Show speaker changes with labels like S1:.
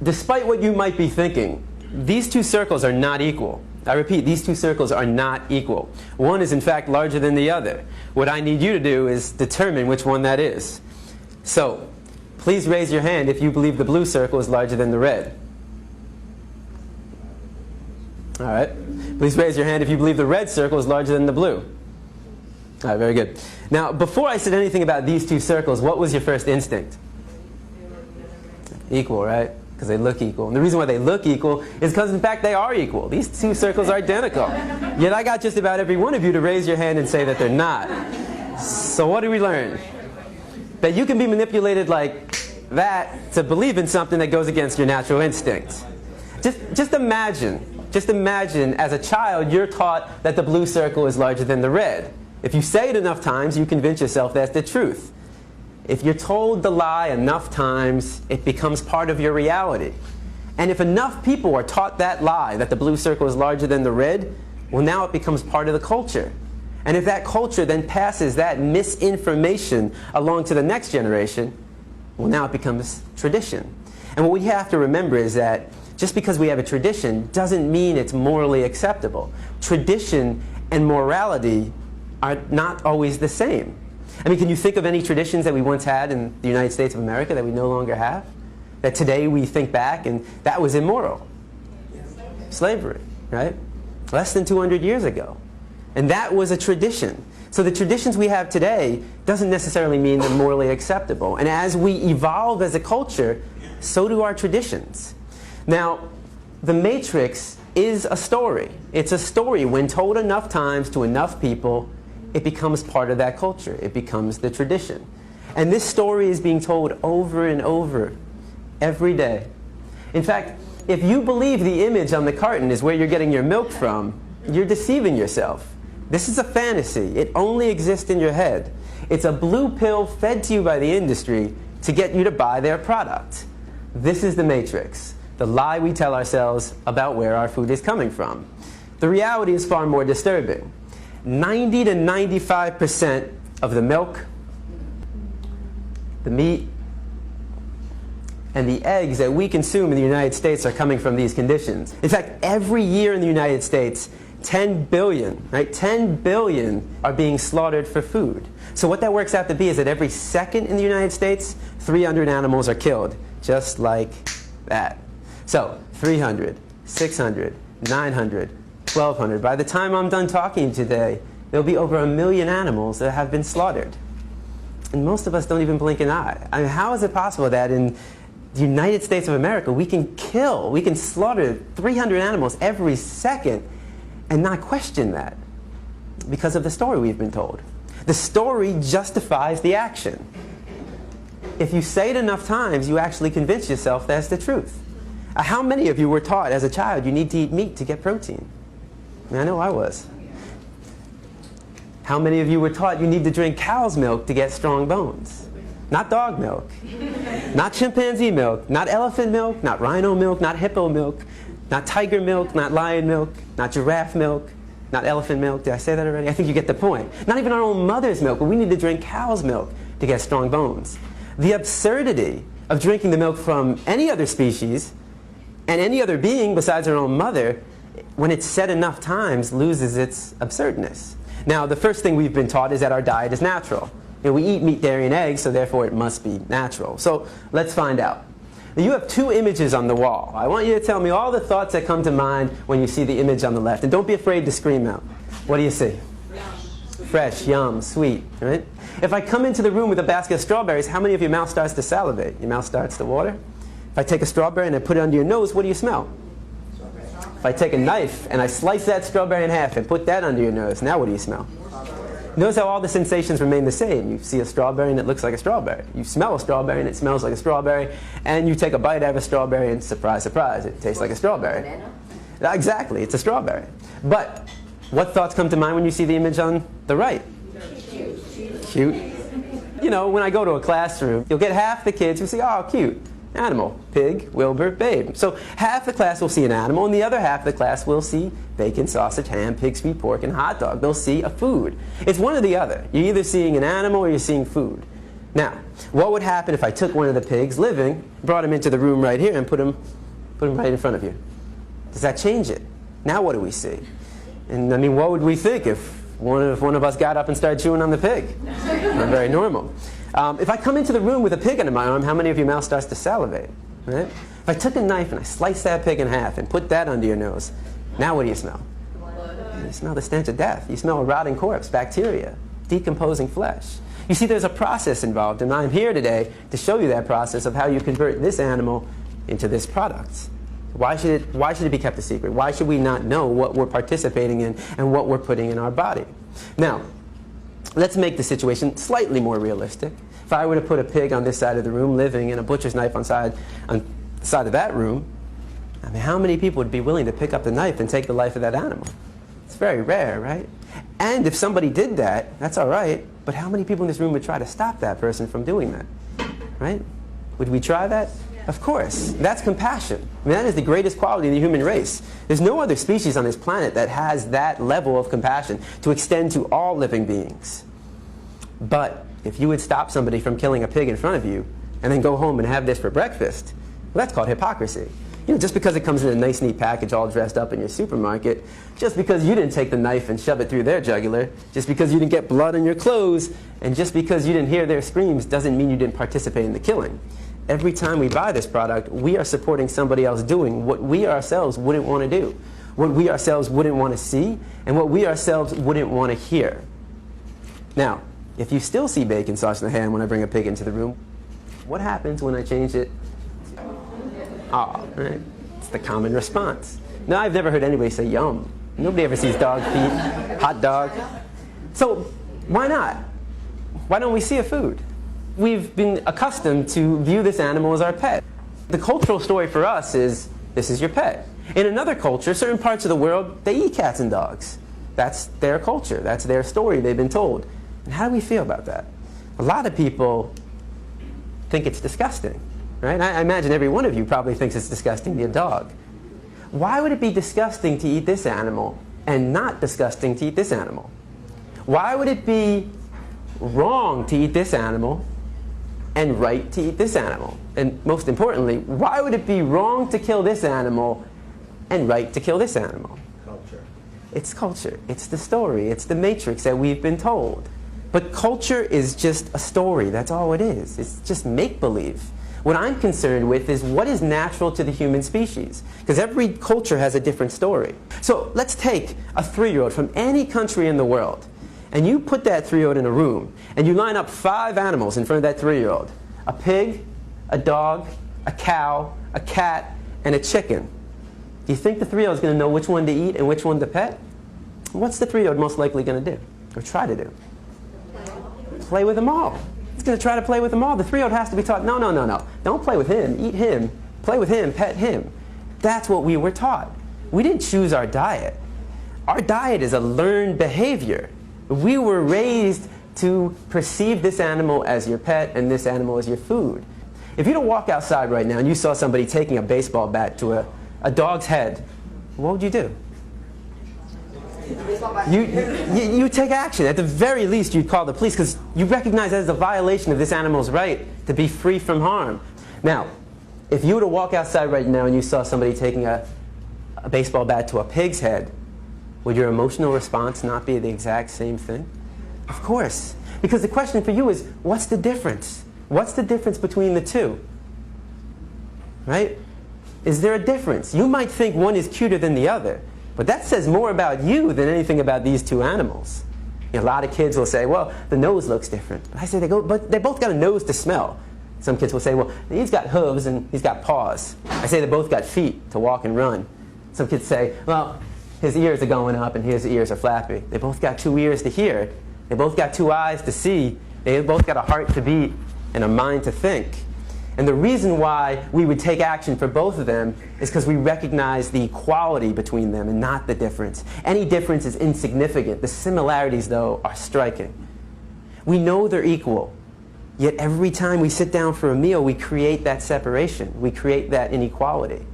S1: despite what you might be thinking, these two circles are not equal. I repeat, these two circles are not equal. One is in fact larger than the other. What I need you to do is determine which one that is. So, please raise your hand if you believe the blue circle is larger than the red. All right. Please raise your hand if you believe the red circle is larger than the blue. All right, very good. Now, before I said anything about these two circles, what was your first instinct? Equal, right? Because they look equal. And the reason why they look equal is because, in fact, they are equal. These two circles are identical. Yet I got just about every one of you to raise your hand and say that they're not. So what do we learn? That you can be manipulated like that to believe in something that goes against your natural instincts. Just imagine as a child you're taught that the blue circle is larger than the red. If you say it enough times, you convince yourself that's the truth. If you're told the lie enough times, it becomes part of your reality. And if enough people are taught that lie, that the blue circle is larger than the red, well, now it becomes part of the culture. And if that culture then passes that misinformation along to the next generation, well, now it becomes tradition. And what we have to remember is that just because we have a tradition doesn't mean it's morally acceptable. Tradition and morality are not always the same. I mean, can you think of any traditions that we once had in the United States of America that we no longer have? That today we think back and that was immoral? Slavery, right? Less than 200 years ago. And that was a tradition. So the traditions we have today doesn't necessarily mean they're morally acceptable. And as we evolve as a culture, so do our traditions. Now, The Matrix is a story. It's a story. When told enough times to enough people, it becomes part of that culture. It becomes the tradition. And this story is being told over and over every day. In fact, if you believe the image on the carton is where you're getting your milk from, you're deceiving yourself. This is a fantasy. It only exists in your head. It's a blue pill fed to you by the industry to get you to buy their product. This is the Matrix, the lie we tell ourselves about where our food is coming from. The reality is far more disturbing. 90 to 95% of the milk, the meat, and the eggs that we consume in the United States are coming from these conditions. In fact, every year in the United States, 10 billion, right? 10 billion are being slaughtered for food. So what that works out to be is that every second in the United States, 300 animals are killed, just like that. So 300, 600, 900, 1,200. By the time I'm done talking today, there'll be over 1 million animals that have been slaughtered. And most of us don't even blink an eye. I mean, how is it possible that in the United States of America we can slaughter 300 animals every second and not question that? Because of the story we've been told. The story justifies the action. If you say it enough times, you actually convince yourself that's the truth. How many of you were taught as a child you need to eat meat to get protein? I mean, I know I was. How many of you were taught you need to drink cow's milk to get strong bones? Not dog milk, not chimpanzee milk, not elephant milk, not rhino milk, not hippo milk, not tiger milk, not lion milk, not giraffe milk, not elephant milk. Did I say that already? I think you get the point. Not even our own mother's milk, but we need to drink cow's milk to get strong bones. The absurdity of drinking the milk from any other species and any other being besides our own mother, when it's said enough times, loses its absurdness. Now, the first thing we've been taught is that our diet is natural. You know, we eat meat, dairy, and eggs, so therefore it must be natural. So let's find out. Now, you have two images on the wall. I want you to tell me all the thoughts that come to mind when you see the image on the left. And don't be afraid to scream out. What do you see? Fresh, yum, sweet, right? If I come into the room with a basket of strawberries, how many of your mouth starts to salivate? Your mouth starts to water? If I take a strawberry and I put it under your nose, what do you smell? If I take a knife and I slice that strawberry in half and put that under your nose, now what do you smell? Notice how all the sensations remain the same. You see a strawberry and it looks like a strawberry. You smell a strawberry and it smells like a strawberry. And you take a bite out of a strawberry and surprise, surprise, it tastes like a strawberry. Exactly, it's a strawberry. But what thoughts come to mind when you see the image on the right? Cute. You know, when I go to a classroom, you'll get half the kids who say, oh, cute. Animal, pig, Wilbur, babe. So half the class will see an animal, and the other half of the class will see bacon, sausage, ham, pig, sweet pork, and hot dog. They'll see a food. It's one or the other. You're either seeing an animal or you're seeing food. Now, what would happen if I took one of the pigs living, brought him into the room right here, and put him right in front of you? Does that change it? Now what do we see? And I mean, what would we think if one of us got up and started chewing on the pig? Not very normal. If I come into the room with a pig under my arm, how many of your mouth starts to salivate? Right? If I took a knife and I sliced that pig in half and put that under your nose, now what do you smell? You smell the stench of death. You smell a rotting corpse, bacteria, decomposing flesh. You see, there's a process involved, and I'm here today to show you that process of how you convert this animal into this product. Why should it be kept a secret? Why should we not know what we're participating in and what we're putting in our body? Now, let's make the situation slightly more realistic. If I were to put a pig on this side of the room living and a butcher's knife on the side of that room, I mean, how many people would be willing to pick up the knife and take the life of that animal? It's very rare, right? And if somebody did that, that's all right, but how many people in this room would try to stop that person from doing that? Right? Would we try that? Yeah. Of course. That's compassion. I mean, that is the greatest quality of the human race. There's no other species on this planet that has that level of compassion to extend to all living beings. But if you would stop somebody from killing a pig in front of you and then go home and have this for breakfast, well, that's called hypocrisy. You know, just because it comes in a nice, neat package all dressed up in your supermarket, just because you didn't take the knife and shove it through their jugular, just because you didn't get blood on your clothes, and just because you didn't hear their screams doesn't mean you didn't participate in the killing. Every time we buy this product, we are supporting somebody else doing what we ourselves wouldn't want to do, what we ourselves wouldn't want to see, and what we ourselves wouldn't want to hear. Now, if you still see bacon sauce in the hand when I bring a pig into the room, what happens when I change it? Ah, right? It's the common response. Now, I've never heard anybody say yum. Nobody ever sees dog feet, hot dog. So why not? Why don't we see a food? We've been accustomed to view this animal as our pet. The cultural story for us is, this is your pet. In another culture, certain parts of the world, they eat cats and dogs. That's their culture. That's their story they've been told. And how do we feel about that? A lot of people think it's disgusting. Right? I imagine every one of you probably thinks it's disgusting to eat a dog. Why would it be disgusting to eat this animal and not disgusting to eat this animal? Why would it be wrong to eat this animal and right to eat this animal? And most importantly, why would it be wrong to kill this animal and right to kill this animal?
S2: Culture.
S1: It's culture. It's the story. It's the matrix that we've been told. But culture is just a story. That's all it is. It's just make-believe. What I'm concerned with is what is natural to the human species. Because every culture has a different story. So let's take a 3-year-old from any country in the world, and you put that 3-year-old in a room, and you line up 5 animals in front of that 3-year-old. A pig, a dog, a cow, a cat, and a chicken. Do you think the 3-year-old is going to know which one to eat and which one to pet? What's the 3-year-old most likely going to do, or try to do? Play with them all. He's going to try to play with them all. The 3-year-old has to be taught, no. Don't play with him. Eat him. Play with him. Pet him. That's what we were taught. We didn't choose our diet. Our diet is a learned behavior. We were raised to perceive this animal as your pet and this animal as your food. If you were to walk outside right now and you saw somebody taking a baseball bat to a dog's head, what would you do? You take action. At the very least, you'd call the police because you recognize that as a violation of this animal's right to be free from harm. Now, if you were to walk outside right now and you saw somebody taking a baseball bat to a pig's head, would your emotional response not be the exact same thing? Of course. Because the question for you is, what's the difference? What's the difference between the two? Right? Is there a difference? You might think one is cuter than the other. But that says more about you than anything about these two animals. You know, a lot of kids will say, well, the nose looks different. But I say, but they both got a nose to smell. Some kids will say, well, he's got hooves and he's got paws. I say they both got feet to walk and run. Some kids say, well, his ears are going up and his ears are flappy. They both got 2 ears to hear. They both got 2 eyes to see. They both got a heart to beat and a mind to think. And the reason why we would take action for both of them is because we recognize the equality between them and not the difference. Any difference is insignificant. The similarities, though, are striking. We know they're equal, yet every time we sit down for a meal, we create that separation. We create that inequality.